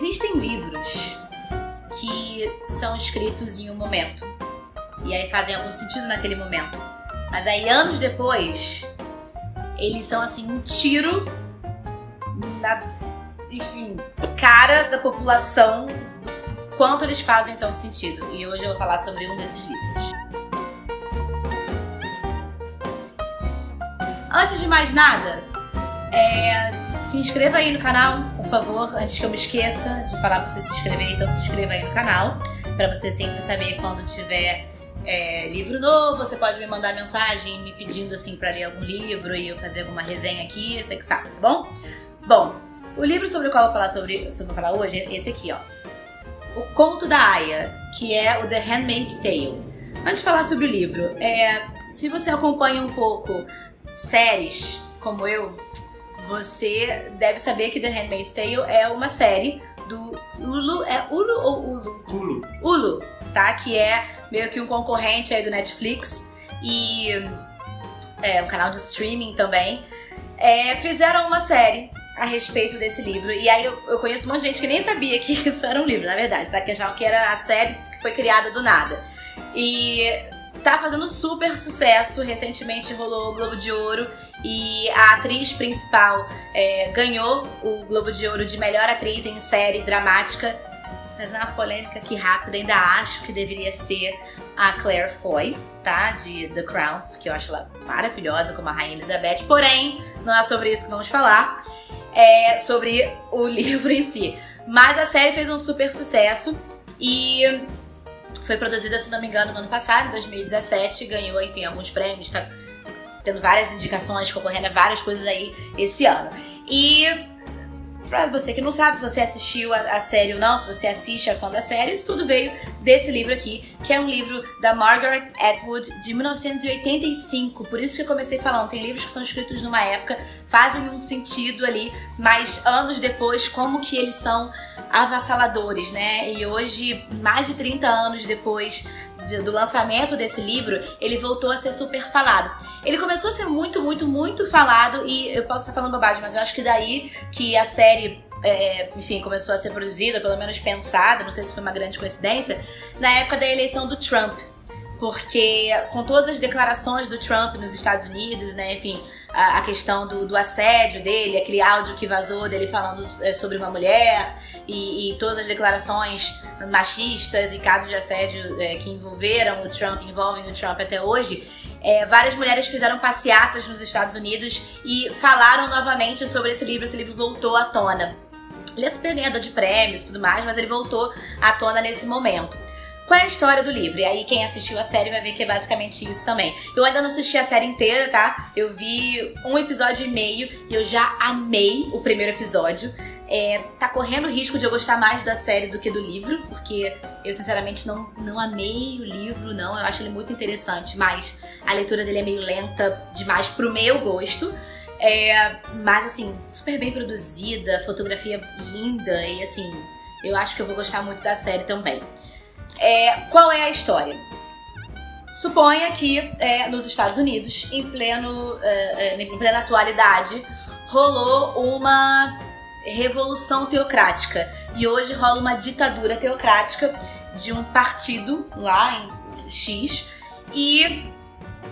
Existem livros que são escritos em um momento e aí fazem algum sentido naquele momento, mas aí anos depois eles são assim um tiro na, enfim, cara da população do quanto eles fazem tanto sentido. E hoje eu vou falar sobre um desses livros. Antes de mais nada, se inscreva aí no canal, por favor, antes que eu me esqueça de falar pra você se inscrever. Então se inscreva aí no canal, pra você sempre saber quando tiver livro novo. Você pode me mandar mensagem me pedindo assim pra ler algum livro e eu fazer alguma resenha aqui, você que sabe, tá bom? Bom, o livro sobre o qual eu vou falar hoje é esse aqui, ó. O Conto da Aya, que é o The Handmaid's Tale. Antes de falar sobre o livro, se você acompanha um pouco séries como eu, você deve saber que The Handmaid's Tale é uma série do Hulu. É Hulu ou Hulu? Hulu. Hulu, tá? Que é meio que um concorrente aí do Netflix e um canal de streaming também. Fizeram uma série a respeito desse livro. E aí eu conheço um monte de gente que nem sabia que isso era um livro, na verdade, tá? Que achavam que era a série que foi criada do nada. E tá fazendo super sucesso. Recentemente rolou o Globo de Ouro e a atriz principal ganhou o Globo de Ouro de melhor atriz em série dramática. Mas uma polêmica aqui rápida, ainda acho que deveria ser a Claire Foy, tá? De The Crown, porque eu acho ela maravilhosa como a Rainha Elizabeth. Porém, não é sobre isso que vamos falar. É sobre o livro em si. Mas a série fez um super sucesso e foi produzida, se não me engano, no ano passado, em 2017, ganhou, enfim, alguns prêmios, tá tendo várias indicações, concorrendo a várias coisas aí esse ano. E pra você que não sabe se você assistiu a série ou não, se você assiste, é fã da série, isso tudo veio desse livro aqui, que é um livro da Margaret Atwood, de 1985. Por isso que eu comecei falando, tem livros que são escritos numa época, fazem um sentido ali, mas anos depois, como que eles são avassaladores, né? E hoje, mais de 30 anos depois do lançamento desse livro, ele voltou a ser super falado. Ele começou a ser muito, muito, muito falado, e eu posso estar falando bobagem, mas eu acho que daí que a série, enfim, começou a ser produzida, pelo menos pensada, não sei se foi uma grande coincidência, na época da eleição do Trump. Porque com todas as declarações do Trump nos Estados Unidos, né, enfim, a questão do assédio dele, aquele áudio que vazou dele falando sobre uma mulher e todas as declarações machistas e casos de assédio que envolvem o Trump até hoje, várias mulheres fizeram passeatas nos Estados Unidos e falaram novamente sobre esse livro. Esse livro voltou à tona. Ele é super ganhador de prêmios e tudo mais, mas ele voltou à tona nesse momento. Qual é a história do livro? E aí quem assistiu a série vai ver que é basicamente isso também. Eu ainda não assisti a série inteira, tá? Eu vi 1 episódio e meio e eu já amei o primeiro episódio. Tá correndo risco de eu gostar mais da série do que do livro, porque eu sinceramente não amei o livro, não. Eu acho ele muito interessante, mas a leitura dele é meio lenta demais pro meu gosto. Mas assim, super bem produzida, fotografia linda e assim, eu acho que eu vou gostar muito da série também. Qual é a história? Suponha que nos Estados Unidos, em plena atualidade, rolou uma revolução teocrática. E hoje rola uma ditadura teocrática de um partido lá em X. E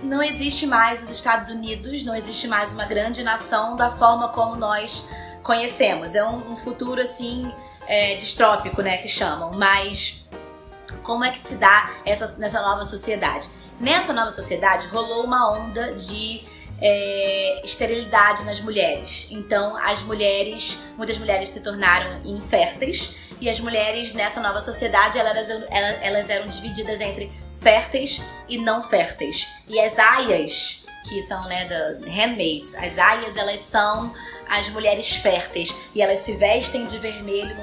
não existe mais os Estados Unidos, não existe mais uma grande nação da forma como nós conhecemos. É um futuro assim distrópico, né, que chamam. Mas como é que se dá nessa nova sociedade? Nessa nova sociedade rolou uma onda de esterilidade nas mulheres. Então muitas mulheres se tornaram inférteis, e as mulheres nessa nova sociedade elas eram divididas entre férteis e não férteis. E as aias, que são, né, da handmaids, as aias, elas são as mulheres férteis, e elas se vestem de vermelho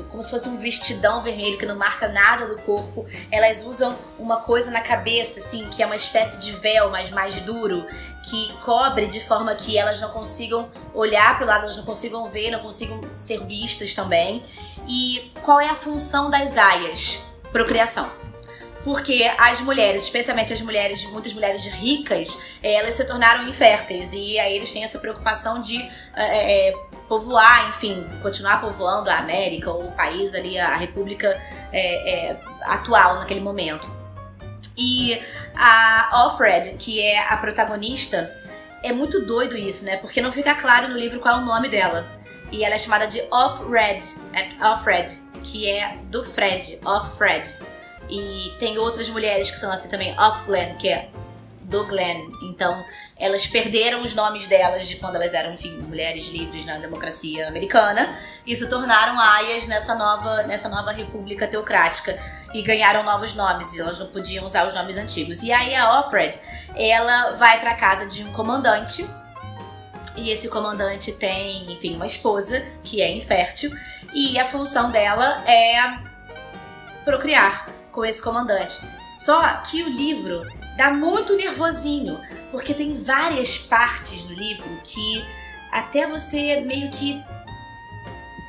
como se fosse um vestidão vermelho que não marca nada do corpo. Elas usam uma coisa na cabeça, assim, que é uma espécie de véu, mas mais duro, que cobre de forma que elas não consigam olhar para o lado, elas não consigam ver, não consigam ser vistas também. E qual é a função das aias? Procriação. porque as mulheres, especialmente as mulheres, muitas mulheres ricas, elas se tornaram inférteis, e aí eles têm essa preocupação de povoar, enfim, continuar povoando a América, ou o país ali, a república atual naquele momento. E a Offred, que é a protagonista, é muito doido isso, né? Porque não fica claro no livro qual é o nome dela. E ela é chamada de Offred, que é do Fred, Offred. E tem outras mulheres que são assim também, Offglen, que é do Glenn. Então, elas perderam os nomes delas de quando elas eram, enfim, mulheres livres na democracia americana e se tornaram aias nessa nova república teocrática e ganharam novos nomes, e elas não podiam usar os nomes antigos. E aí a Offred, ela vai pra casa de um comandante, e esse comandante tem, enfim, uma esposa que é infértil, e a função dela é procriar com esse comandante. Só que o livro dá muito nervosinho, porque tem várias partes no livro que até você meio que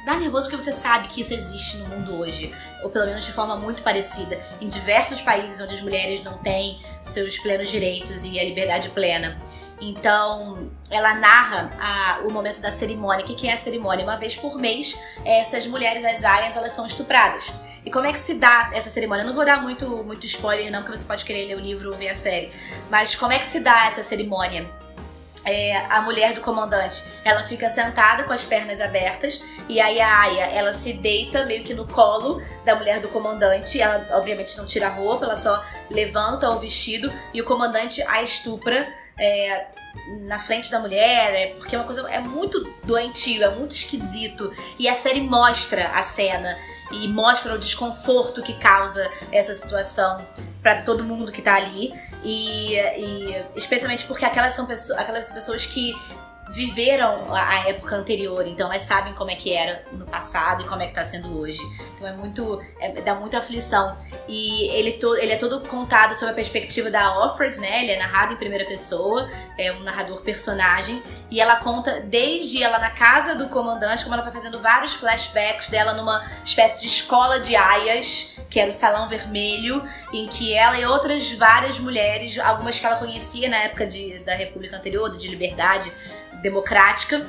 dá nervoso, porque você sabe que isso existe no mundo hoje, ou pelo menos de forma muito parecida, em diversos países onde as mulheres não têm seus plenos direitos e a liberdade plena. Então, ela narra o momento da cerimônia. O que é a cerimônia? Uma vez por mês, essas mulheres, as aias, elas são estupradas. E como é que se dá essa cerimônia? Eu não vou dar muito spoiler não, porque você pode querer ler o livro ou ver a série. Mas como é que se dá essa cerimônia? A mulher do comandante, ela fica sentada com as pernas abertas, e aí a aia, ela se deita meio que no colo da mulher do comandante. Ela obviamente não tira a roupa, ela só levanta o vestido e o comandante a estupra na frente da mulher, porque é uma coisa, é muito doentio, é muito esquisito, e a série mostra a cena e mostra o desconforto que causa essa situação pra todo mundo que tá ali, e especialmente porque aquelas são pessoas que viveram a época anterior, então elas sabem como é que era no passado e como é que tá sendo hoje. Então dá muita aflição. E ele é todo contado sob a perspectiva da Offred, né? Ele é narrado em primeira pessoa, é um narrador personagem, e ela conta desde ela na casa do comandante, como ela tá fazendo vários flashbacks dela numa espécie de escola de aias, que era o Salão Vermelho, em que ela e outras várias mulheres, algumas que ela conhecia na época da República anterior, de liberdade democrática,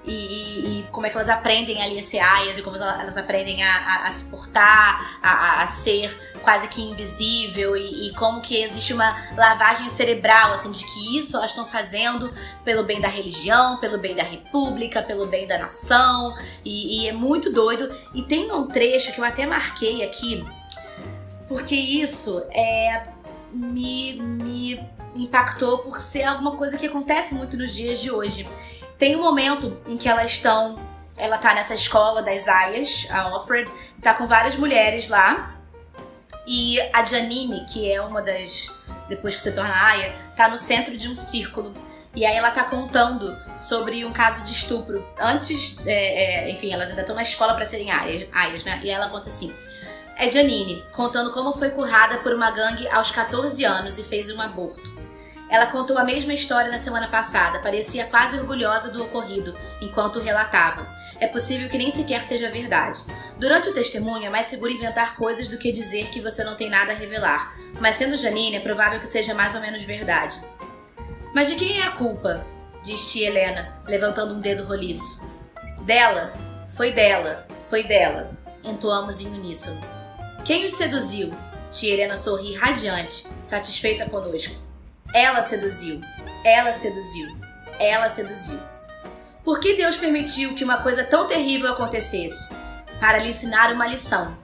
e como é que elas aprendem ali a ser aias, e como elas aprendem a se portar, a ser quase que invisível, e como que existe uma lavagem cerebral, assim, de que isso elas estão fazendo pelo bem da religião, pelo bem da república, pelo bem da nação, e é muito doido. E tem um trecho que eu até marquei aqui, porque isso me impactou por ser alguma coisa que acontece muito nos dias de hoje. Tem um momento em que ela tá nessa escola das aias, a Offred, tá com várias mulheres lá, e a Janine, que é uma das, depois que se torna aia, tá no centro de um círculo. E aí ela tá contando sobre um caso de estupro. Antes, enfim, elas ainda estão na escola para serem aias, né? E aí ela conta assim: é Janine, contando como foi currada por uma gangue aos 14 anos e fez um aborto. Ela contou a mesma história na semana passada, parecia quase orgulhosa do ocorrido, enquanto relatava. É possível que nem sequer seja verdade. Durante o testemunho, é mais seguro inventar coisas do que dizer que você não tem nada a revelar. Mas sendo Janine, é provável que seja mais ou menos verdade. Mas de quem é a culpa? Diz tia Helena, levantando um dedo roliço. Dela, foi dela, entoamos em uníssono. Quem os seduziu? Tia Helena sorri radiante, satisfeita conosco. Ela seduziu. Por que Deus permitiu que uma coisa tão terrível acontecesse? Para lhe ensinar uma lição.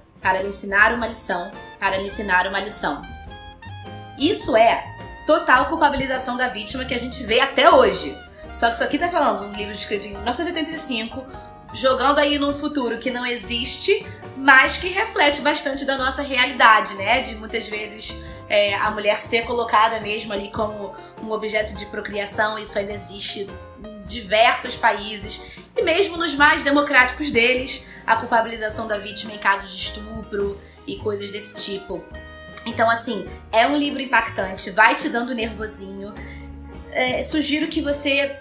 Isso é total culpabilização da vítima que a gente vê até hoje. Só que isso aqui tá falando de um livro escrito em 1985, jogando aí num futuro que não existe, mas que reflete bastante da nossa realidade, né? De muitas vezes a mulher ser colocada mesmo ali como um objeto de procriação. Isso ainda existe em diversos países, e mesmo nos mais democráticos deles, a culpabilização da vítima em casos de estupro e coisas desse tipo. Então, assim, é um livro impactante, vai te dando nervosinho. Sugiro que você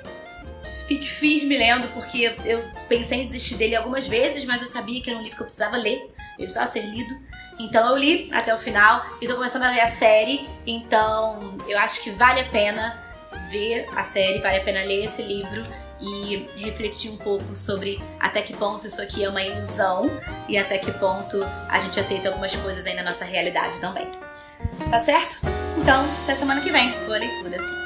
fique firme lendo, porque eu pensei em desistir dele algumas vezes, mas eu sabia que era um livro que eu precisava ler. ele precisava ser lido. Então eu li até o final e tô começando a ver a série, então eu acho que vale a pena ver a série, vale a pena ler esse livro e refletir um pouco sobre até que ponto isso aqui é uma ilusão e até que ponto a gente aceita algumas coisas aí na nossa realidade também. Tá certo? Então, até semana que vem. Boa leitura!